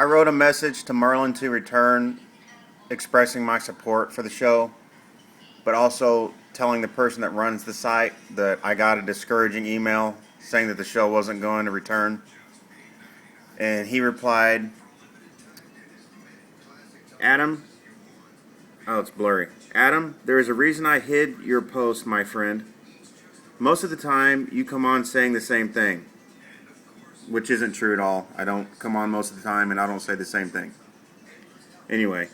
I wrote a message to Merlin to return expressing my support for the show, but also telling the person that runs the site that I got a discouraging email saying that the show wasn't going to return. And he replied, Adam, oh, it's blurry. Adam, there is a reason I hid your post, my friend. Most of the time, you come on saying the same thing, which isn't true at all. I don't come on most of the time, and I don't say the same thing. Anyway,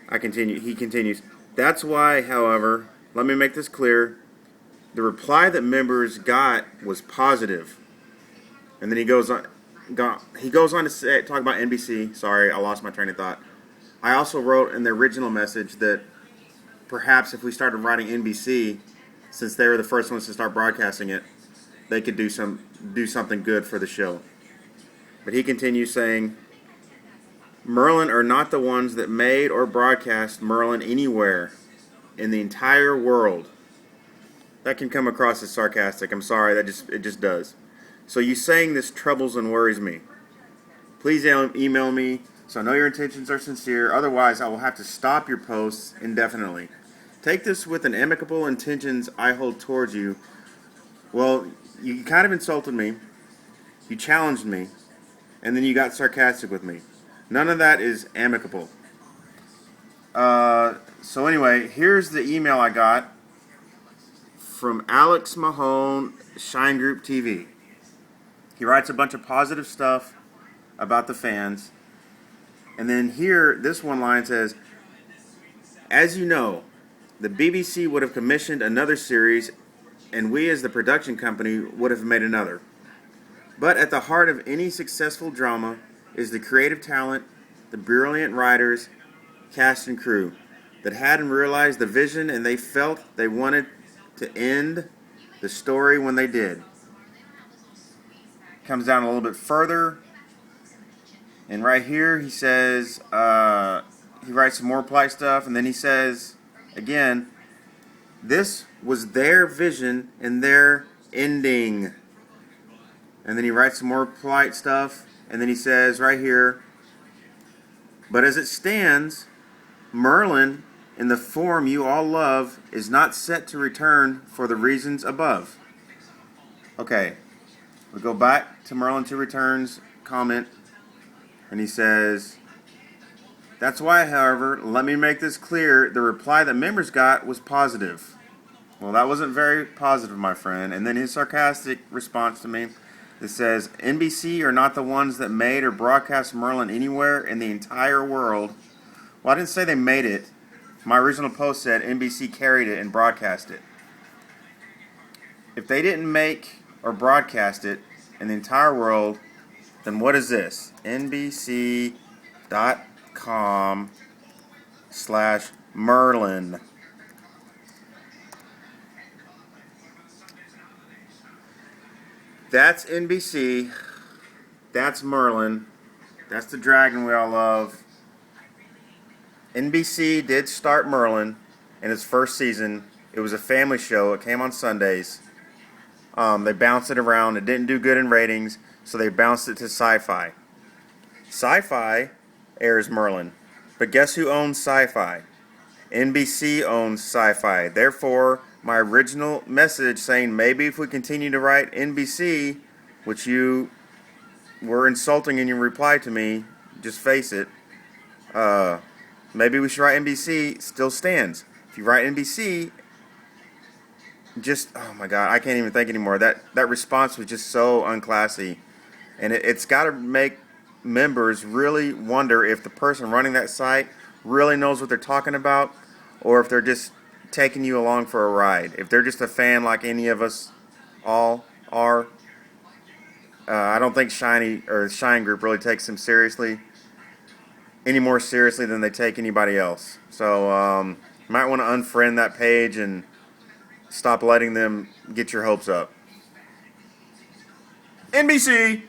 I continue. He continues. That's why, however, let me make this clear. The reply that members got was positive, and then he goes on. He goes on to talk about NBC. Sorry, I lost my train of thought. I also wrote in the original message that perhaps if we started writing NBC, since they were the first ones to start broadcasting it, they could do something good for the show. But he continues saying, Merlin are not the ones that made or broadcast Merlin anywhere in the entire world. That can come across as sarcastic. I'm sorry, it just does. So you saying this troubles and worries me. Please email me so I know your intentions are sincere. Otherwise, I will have to stop your posts indefinitely. Take this with an amicable intentions I hold towards you. Well, you kind of insulted me. You challenged me. And then you got sarcastic with me. None of that is amicable. So anyway, here's the email I got from Alex Mahone, Shine Group TV. He writes a bunch of positive stuff about the fans. And then here, this one line says, as you know, the BBC would have commissioned another series, and we as the production company would have made another. But at the heart of any successful drama is the creative talent, the brilliant writers, cast and crew that hadn't realized the vision, and they felt they wanted to end the story when they did. Comes down a little bit further, and right here he says, he writes some more polite stuff, and then he says, again, this was their vision and their ending. And then he writes some more polite stuff, and then he says right here, but as it stands, Merlin, in the form you all love, is not set to return for the reasons above. Okay, we go back to Merlin to Return's comment, and he says, that's why, however, let me make this clear, the reply that members got was positive. Well, that wasn't very positive, my friend. And then his sarcastic response to me, it says, NBC are not the ones that made or broadcast Merlin anywhere in the entire world. Well, I didn't say they made it. My original post said NBC carried it and broadcast it. If they didn't make or broadcast it in the entire world, then what is this? NBC.com/Merlin. That's NBC. That's Merlin. That's the dragon we all love. NBC did start Merlin in its first season. It was a family show. It came on Sundays. They bounced it around. It didn't do good in ratings, so they bounced it to Sci-Fi. Sci-Fi airs Merlin. But guess who owns Sci-Fi? NBC owns Sci-Fi. Therefore, my original message saying maybe if we continue to write NBC, which you were insulting in your reply to me, just face it, maybe we should write NBC, still stands. If you write NBC, just, oh my God, I can't even think anymore. That response was just so unclassy. And it's got to make members really wonder if the person running that site really knows what they're talking about, or if they're just taking you along for a ride. If they're just a fan like any of us all are. I don't think Shine Group really takes them seriously, any more seriously than they take anybody else. So you might want to unfriend that page and stop letting them get your hopes up. NBC!